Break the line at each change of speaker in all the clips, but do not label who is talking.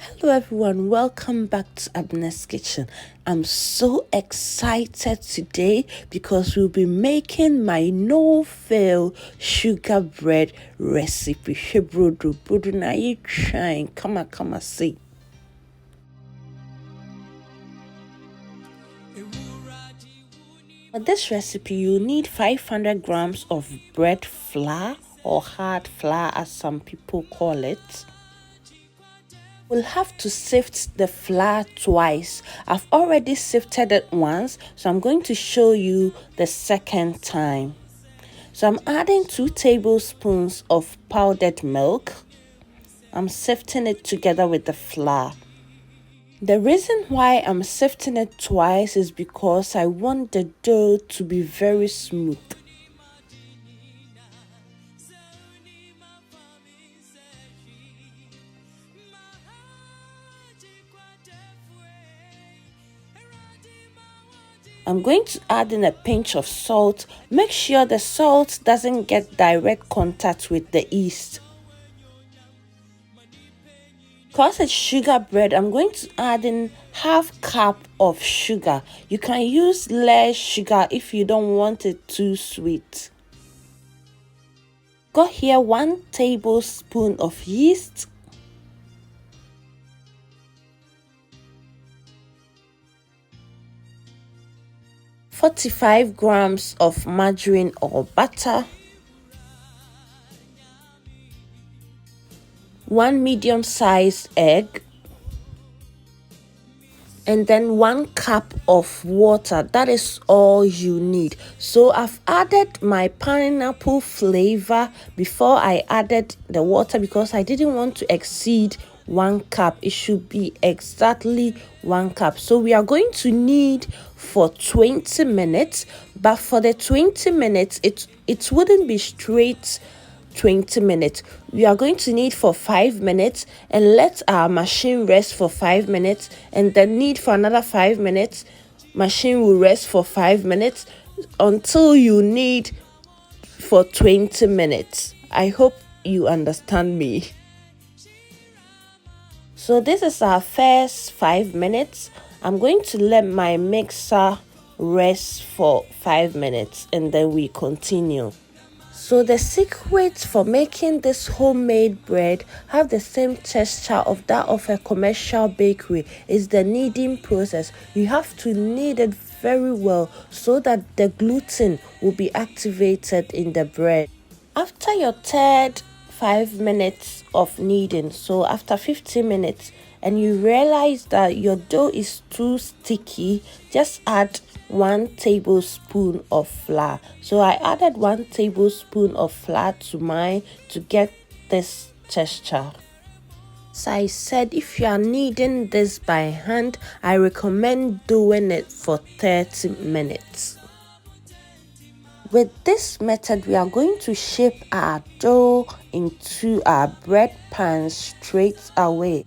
Hello everyone, welcome back to Abena'sKitchen. I'm so excited today because we'll be making my no-fail sugar bread recipe. Shebrodo, brodo na you trying? Come on, see. For this recipe, you need 500 grams of bread flour or hard flour as some people call it. We'll have to sift the flour twice. I've already sifted it once, so I'm going to show you the second time. So I'm adding 2 tablespoons of powdered milk. I'm sifting it together with the flour. The reason why I'm sifting it twice is because I want the dough to be very smooth. I'm going to add in a pinch of salt. Make sure the salt doesn't get direct contact with the yeast. Because it's sugar bread, I'm going to add in half cup of sugar. You can use less sugar if you don't want it too sweet. Got here 1 tablespoon of yeast. ,45 grams of margarine or butter. 1 medium-sized egg. And then 1 cup of water. That is all you need. So I've added my pineapple flavor before I added the water because I didn't want to exceed 1 cup. It should be exactly 1 cup. So we are going to knead for 20 minutes, but for the 20 minutes it wouldn't be straight 20 minutes. We are going to knead for 5 minutes and let our machine rest for 5 minutes, and then knead for another 5 minutes. Machine will rest for 5 minutes until you knead for 20 minutes. I hope you understand me. So this is our first 5 minutes. I'm going to let my mixer rest for 5 minutes and then we continue. So the secret for making this homemade bread have the same texture of that of a commercial bakery is the kneading process. You have to knead it very well so that the gluten will be activated in the bread. After your third 5 minutes of kneading, so after 15 minutes, and you realize that your dough is too sticky, just add 1 tablespoon of flour. So I added 1 tablespoon of flour to mine to get this texture. So I said, if you are kneading this by hand, I recommend doing it for 30 minutes. With this method, we are going to shape our dough into our bread pans straight away.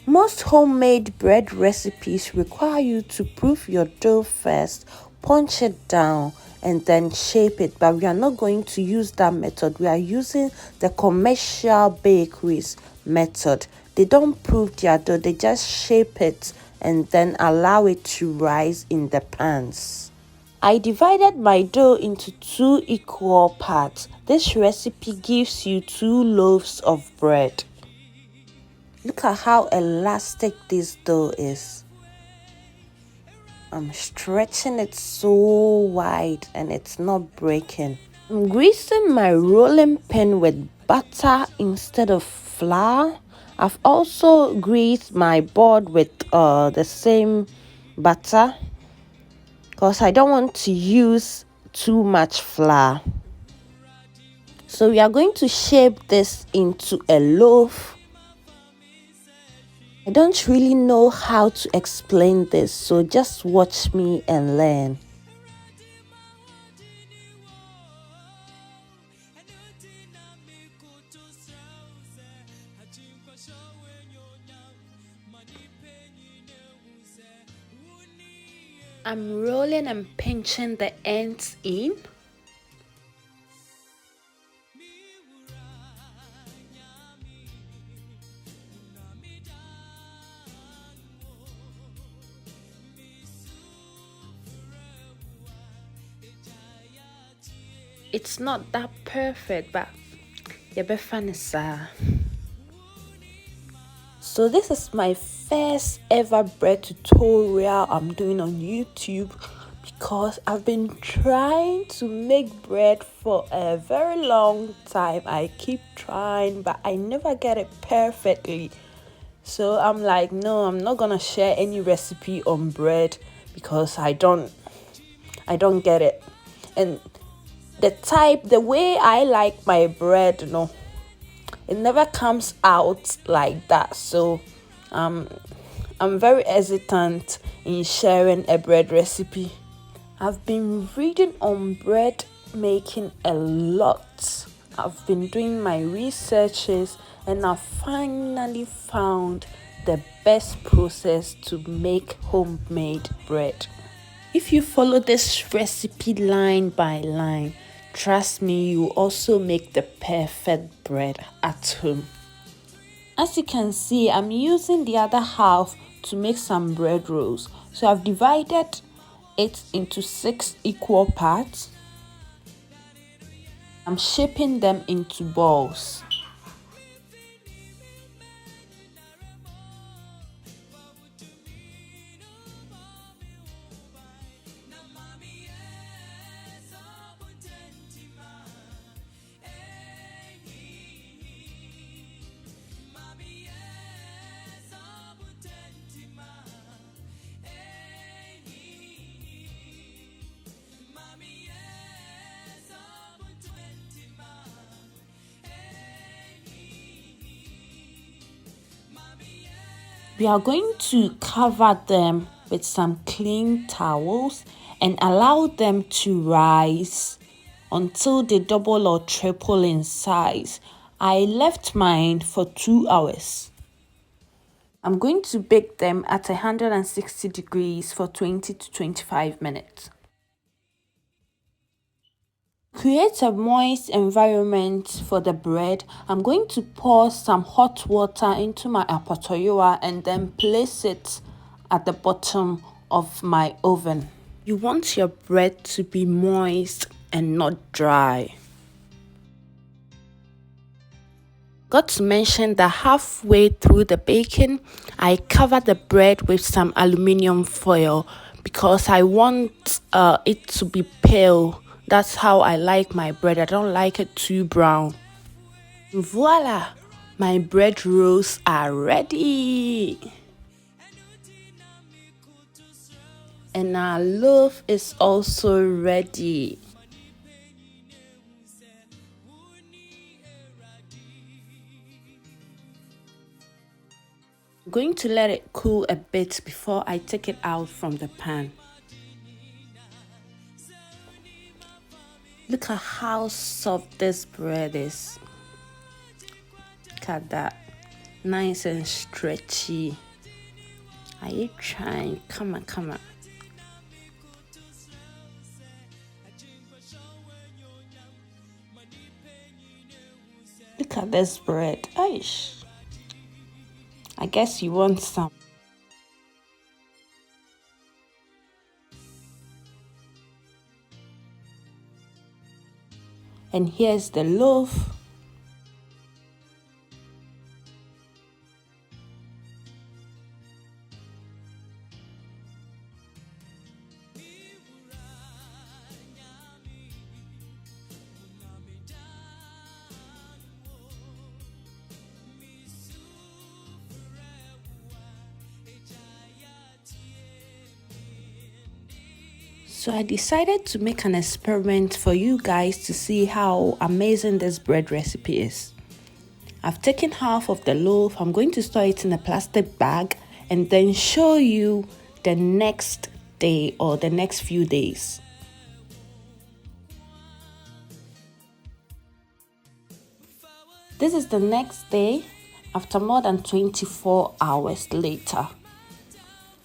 Most homemade bread recipes require you to proof your dough first, punch it down, and then shape it. But we are not going to use that method. We are using the commercial bakeries method. They don't proof their dough, they just shape it and then allow it to rise in the pans. I divided my dough into 2 equal parts. This recipe gives you 2 loaves of bread. Look at how elastic this dough is. I'm stretching it so wide and it's not breaking. I'm greasing my rolling pin with butter instead of flour. I've also greased my board with the same butter because I don't want to use too much flour. So we are going to shape this into a loaf. I don't really know how to explain this, so just watch me and learn. I'm rolling and pinching the ends in. it's not that perfect, but you're fun. So this is my first ever bread tutorial I'm doing on YouTube, because I've been trying to make bread for a very long time. I keep trying, but I never get it perfectly. So I'm like, no, I'm not gonna share any recipe on bread because I don't get it. And the way I like my bread, it never comes out like that. So I'm very hesitant in sharing a bread recipe. I've been reading on bread making a lot. I've been doing my researches and I finally found the best process to make homemade bread. If you follow this recipe line by line, trust me, you also make the perfect bread at home. As you can see, I'm using the other half to make some bread rolls. So I've divided it into 6 equal parts. I'm shaping them into balls. We are going to cover them with some clean towels and allow them to rise until they double or triple in size. I left mine for 2 hours. I'm going to bake them at 160 degrees for 20 to 25 minutes. Create a moist environment for the bread. I'm going to pour some hot water into my apatoyowa and then place it at the bottom of my oven. You want your bread to be moist and not dry. Got to mention that halfway through the baking, I cover the bread with some aluminium foil because I want it to be pale. That's how I like my bread. I don't like it too brown. Voila! My bread rolls are ready. And our loaf is also ready. I'm going to let it cool a bit before I take it out from the pan. Look at how soft this bread is. Look at that. Nice and stretchy. Are you trying? Come on. Look at this bread. Aish. I guess you want some. And here's the loaf. So I decided to make an experiment for you guys to see how amazing this bread recipe is. I've taken half of the loaf. I'm going to store it in a plastic bag and then show you the next day or the next few days. This is the next day after more than 24 hours later.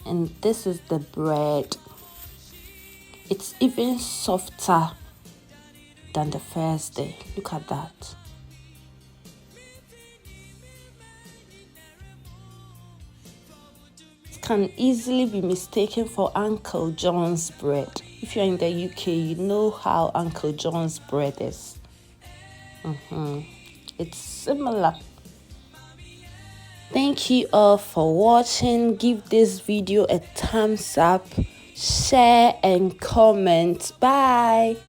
And this is the bread. It's even softer than the first day. Look at that. It can easily be mistaken for Uncle John's bread. If you're in the UK, you know how Uncle John's bread is. It's similar. Thank you all for watching. Give this video a thumbs up, share and comment. Bye.